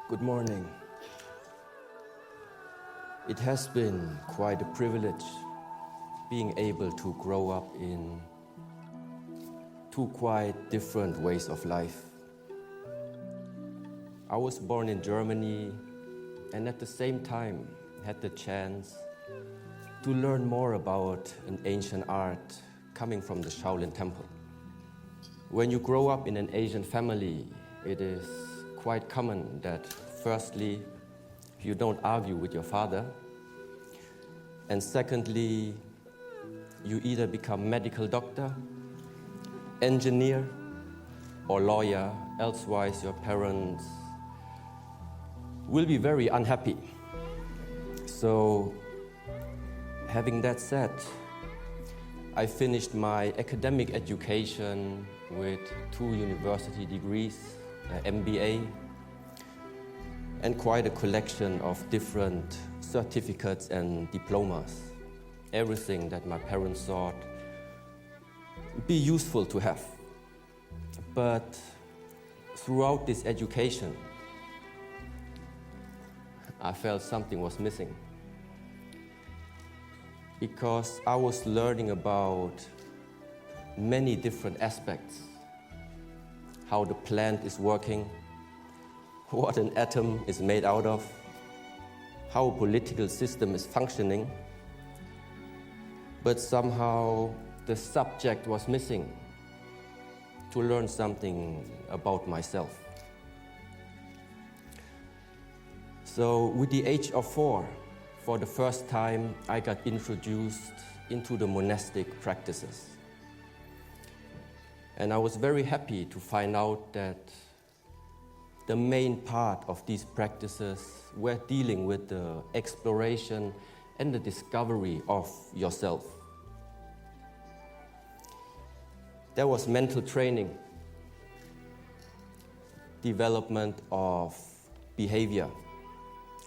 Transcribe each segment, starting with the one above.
Good morning. It has been quite a privilege being able to grow up in two quite different ways of life. I was born in Germany and at the same time had the chance to learn more about an ancient art coming from the Shaolin Temple. When you grow up in an Asian family, it is quite common that firstly, you don't argue with your father, and secondly, you either become medical doctor, engineer, or lawyer, elsewise your parents will be very unhappy. So, having that said, I finished my academic education with 2 university degrees, MBA, and quite a collection of different certificates and diplomas. Everything that my parents thought be useful to have. But throughout this education, I felt something was missing. Because I was learning about many different aspects. How the plant is working, what an atom is made out of, how a political system is functioning. But somehow the subject was missing to learn something about myself. So with the age of 4, for the first time, I got introduced into the monastic practices. And I was very happy to find out that the main part of these practices were dealing with the exploration and the discovery of yourself. There was mental training, development of behavior,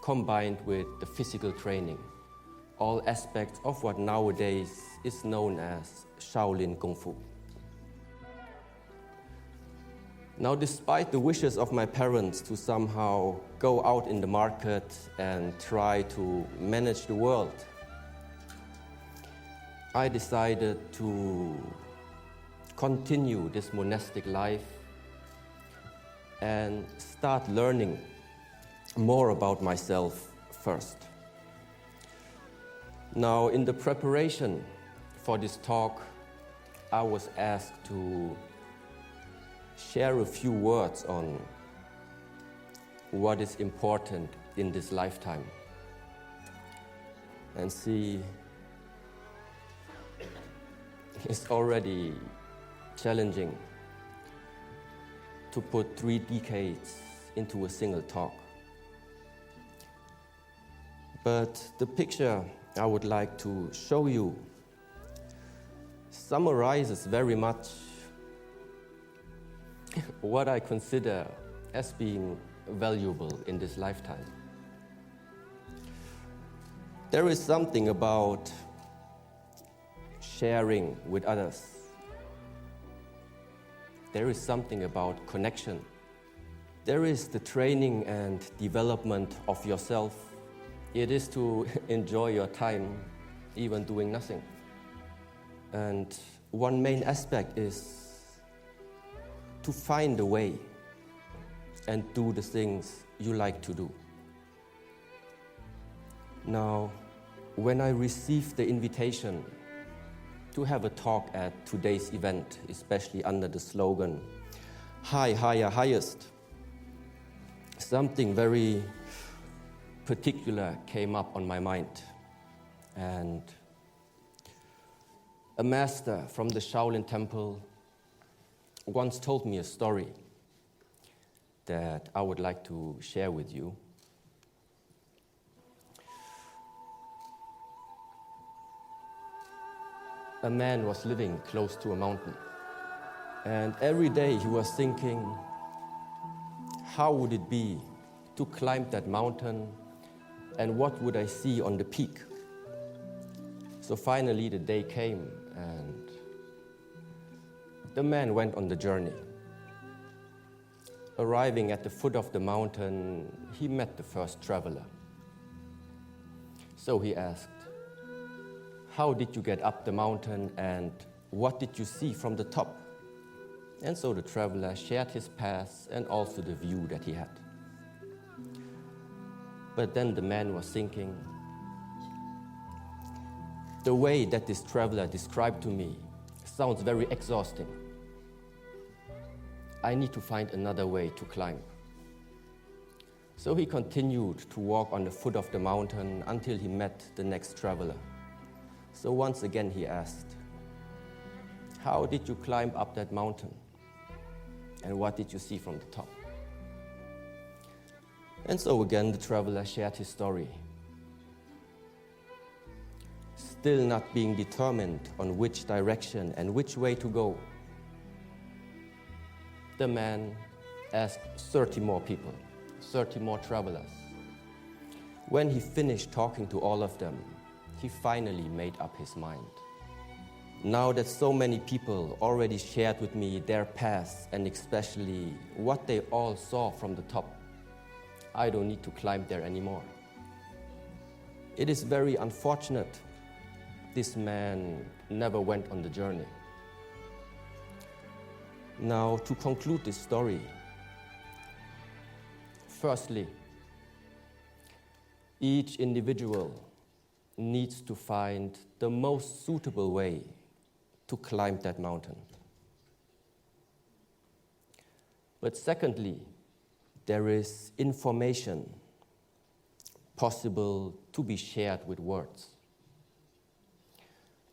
combined with the physical training, all aspects of what nowadays is known as Shaolin Kung Fu. Now, despite the wishes of my parents to somehow go out in the market and try to manage the world, I decided to continue this monastic life and start learning more about myself first. Now, in the preparation for this talk, I was asked to share a few words on what is important in this lifetime. And see, it's already challenging to put 3 decades into a single talk. But the picture I would like to show you summarizes very much what I consider as being valuable in this lifetime. There is something about sharing with others. There is something about connection. There is the training and development of yourself. It is to enjoy your time, even doing nothing. And one main aspect is to find a way and do the things you like to do. Now, when I received the invitation to have a talk at today's event, especially under the slogan, High, Higher, Highest, something very particular came up on my mind. And a master from the Shaolin Temple once told me a story that I would like to share with you. A man was living close to a mountain, and every day he was thinking, how would it be to climb that mountain, and what would I see on the peak? So finally the day came, and the man went on the journey. arriving at the foot of the mountain, he met the first traveler. So he asked, "How did you get up the mountain and what did you see from the top?" And so the traveler shared his path and also the view that he had. But then the man was thinking, the way that this traveler described to me sounds very exhausting. I need to find another way to climb. So he continued to walk on the foot of the mountain until he met the next traveler. So once again he asked, "How did you climb up that mountain? And what did you see from the top?" And so again the traveler shared his story. Still not being determined on which direction and which way to go, the man asked 30 more people, 30 more travelers. When he finished talking to all of them, he finally made up his mind. Now that so many people already shared with me their paths and especially what they all saw from the top, I don't need to climb there anymore. It is very unfortunate this man never went on the journey. Now, to conclude this story, firstly, each individual needs to find the most suitable way to climb that mountain. But secondly, there is information possible to be shared with words.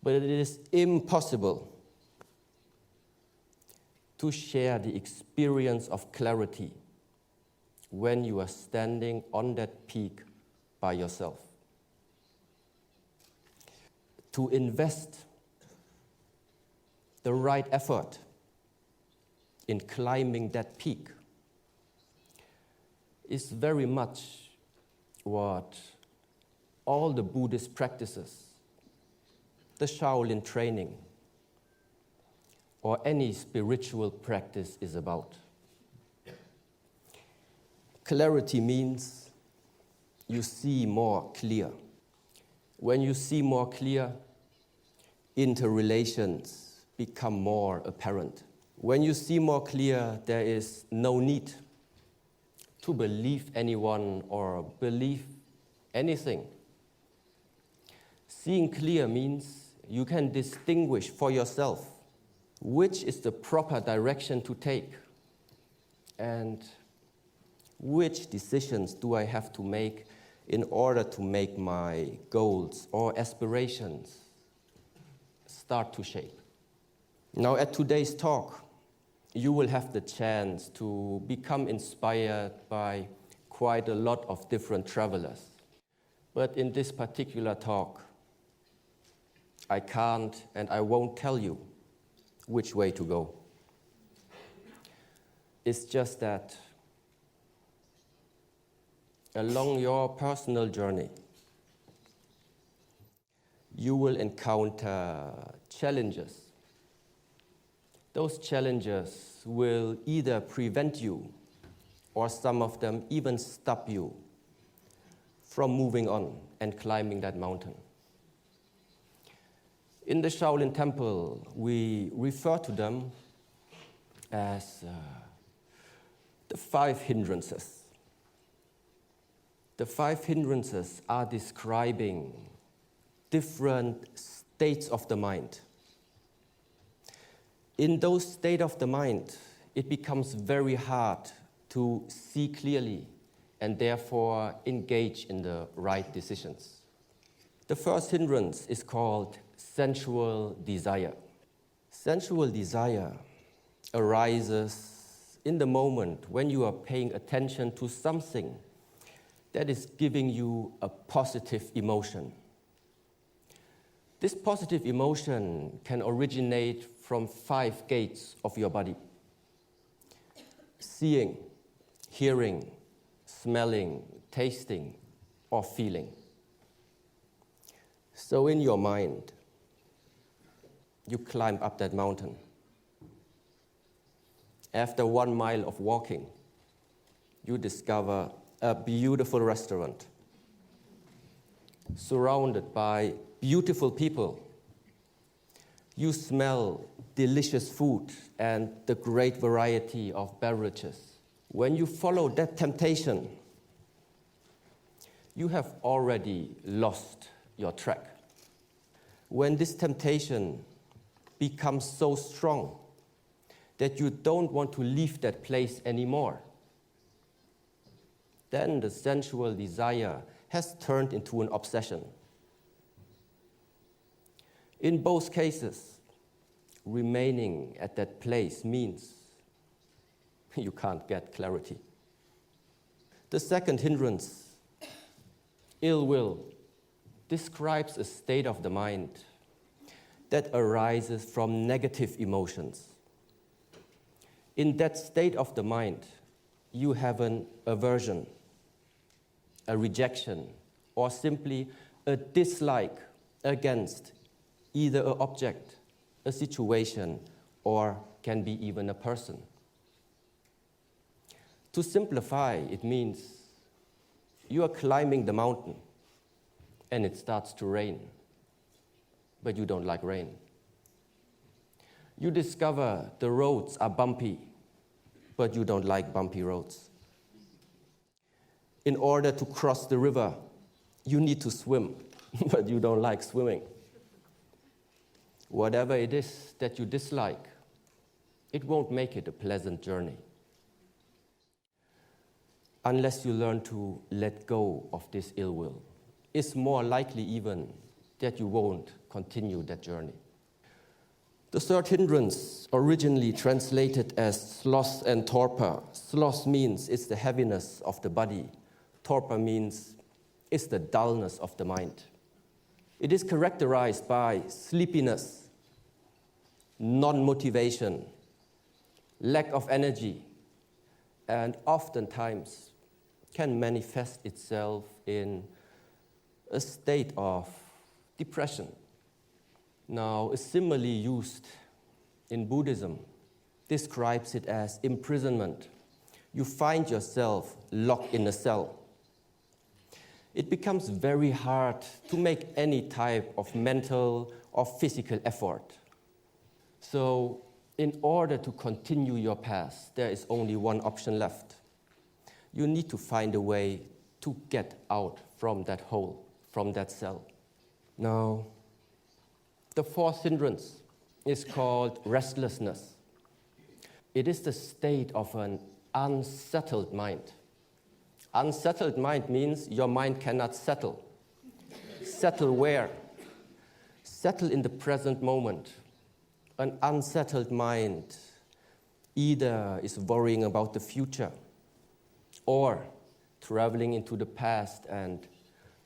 But it is impossible to share the experience of clarity when you are standing on that peak by yourself. To invest the right effort in climbing that peak is very much what all the Buddhist practices, the Shaolin training, or any spiritual practice is about. Clarity means you see more clear. When you see more clear, interrelations become more apparent. When you see more clear, there is no need to believe anyone or believe anything. Seeing clear means you can distinguish for yourself which is the proper direction to take and which decisions do I have to make in order to make my goals or aspirations start to shape. Now, at today's talk, you will have the chance to become inspired by quite a lot of different travelers. But in this particular talk, I can't and I won't tell you which way to go. It's just that along your personal journey, you will encounter challenges. Those challenges will either prevent you or some of them even stop you from moving on and climbing that mountain. In the Shaolin Temple, we refer to them as the 5 hindrances. The 5 hindrances are describing different states of the mind. In those states of the mind, it becomes very hard to see clearly and therefore engage in the right decisions. The first hindrance is called sensual desire. Sensual desire arises in the moment when you are paying attention to something that is giving you a positive emotion. This positive emotion can originate from 5 gates of your body: seeing, hearing, smelling, tasting, or feeling. So in your mind, you climb up that mountain. After 1 mile of walking, you discover a beautiful restaurant surrounded by beautiful people. You smell delicious food and the great variety of beverages. When you follow that temptation, you have already lost your track. When this temptation becomes so strong that you don't want to leave that place anymore, then the sensual desire has turned into an obsession. In both cases, remaining at that place means you can't get clarity. The second hindrance, ill will, describes a state of the mind that arises from negative emotions. In that state of the mind, you have an aversion, a rejection, or simply a dislike against either an object, a situation, or can be even a person. To simplify, it means you are climbing the mountain and it starts to rain, but you don't like rain. You discover the roads are bumpy, but you don't like bumpy roads. In order to cross the river, you need to swim, but you don't like swimming. Whatever it is that you dislike, it won't make it a pleasant journey. Unless you learn to let go of this ill will, it's more likely even that you won't continue that journey. The third hindrance, originally translated as sloth and torpor. Sloth means it's the heaviness of the body. Torpor means it's the dullness of the mind. It is characterized by sleepiness, non-motivation, lack of energy, and oftentimes can manifest itself in a state of depression. Now, a simile used in Buddhism describes it as imprisonment. You find yourself locked in a cell. It becomes very hard to make any type of mental or physical effort. So, in order to continue your path, there is only one option left. You need to find a way to get out from that hole, from that cell. Now, the fourth hindrance is called restlessness. It is the state of an unsettled mind. Unsettled mind means your mind cannot settle. Settle where? Settle in the present moment. An unsettled mind either is worrying about the future or traveling into the past and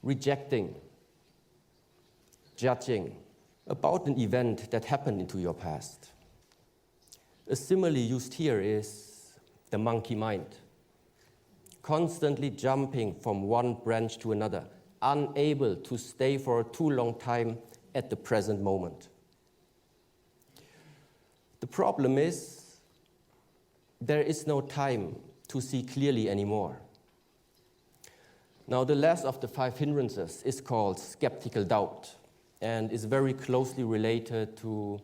rejecting, judging about an event that happened into your past. A simile used here is the monkey mind, constantly jumping from one branch to another, unable to stay for a too long time at the present moment. The problem is there is no time to see clearly anymore. Now, the last of the five hindrances is called skeptical doubt and is very closely related to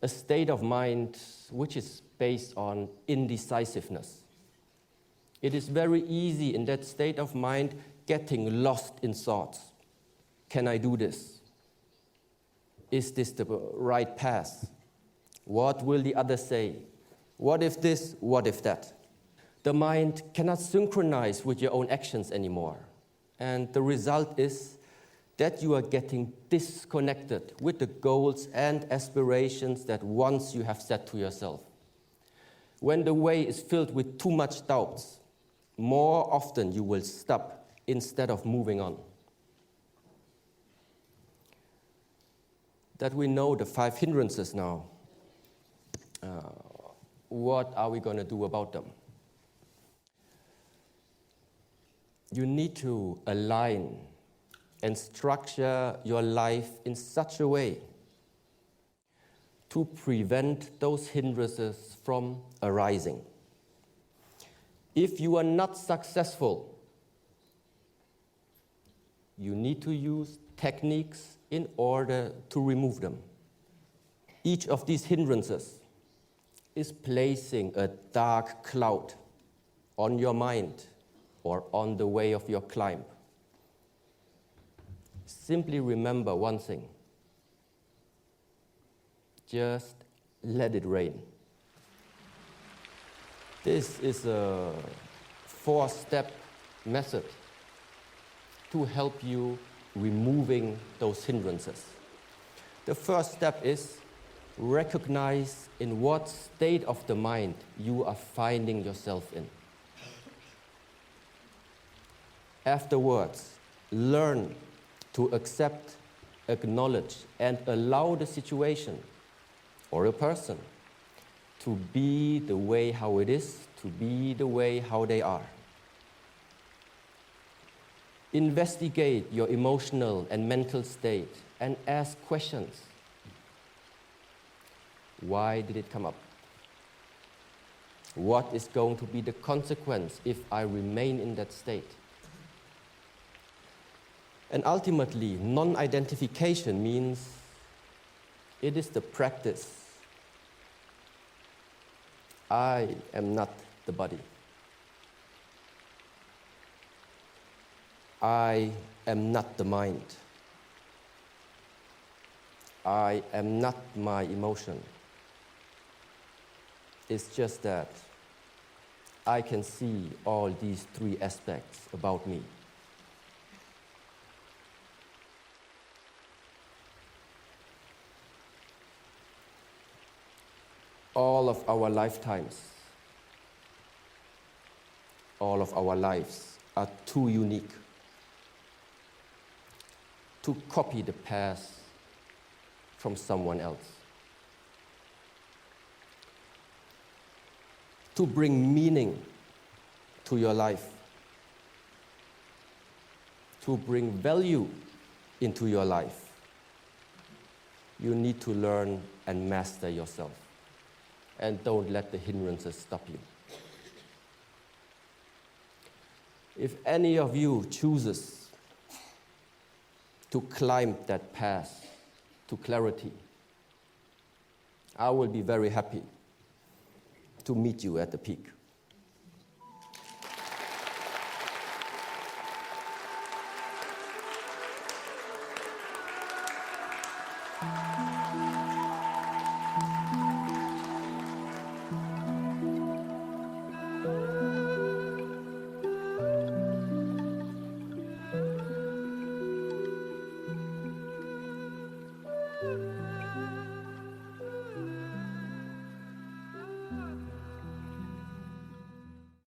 a state of mind which is based on indecisiveness. It is very easy in that state of mind getting lost in thoughts. Can I do this? Is this the right path? What will the others say? What if this? What if that? The mind cannot synchronize with your own actions anymore. And the result is that you are getting disconnected with the goals and aspirations that once you have set to yourself. When the way is filled with too much doubts, more often you will stop instead of moving on. That we know the five hindrances now, what are we going to do about them? You need to align and structure your life in such a way to prevent those hindrances from arising. If you are not successful, you need to use techniques in order to remove them. Each of these hindrances is placing a dark cloud on your mind or on the way of your climb. Simply remember one thing. Just let it rain. This is a 4-step method to help you removing those hindrances. The first step is recognize in what state of the mind you are finding yourself in. Afterwards, learn to accept, acknowledge, and allow the situation or a person to be the way how it is, to be the way how they are. Investigate your emotional and mental state and ask questions. Why did it come up? What is going to be the consequence if I remain in that state? And ultimately, non-identification means it is the practice. I am not the body. I am not the mind. I am not my emotion. It's just that I can see all these 3 aspects about me. All of our lifetimes, all of our lives are too unique to copy the past from someone else. To bring meaning to your life, to bring value into your life, you need to learn and master yourself. And don't let the hindrances stop you. If any of you chooses to climb that path to clarity, I will be very happy to meet you at the peak.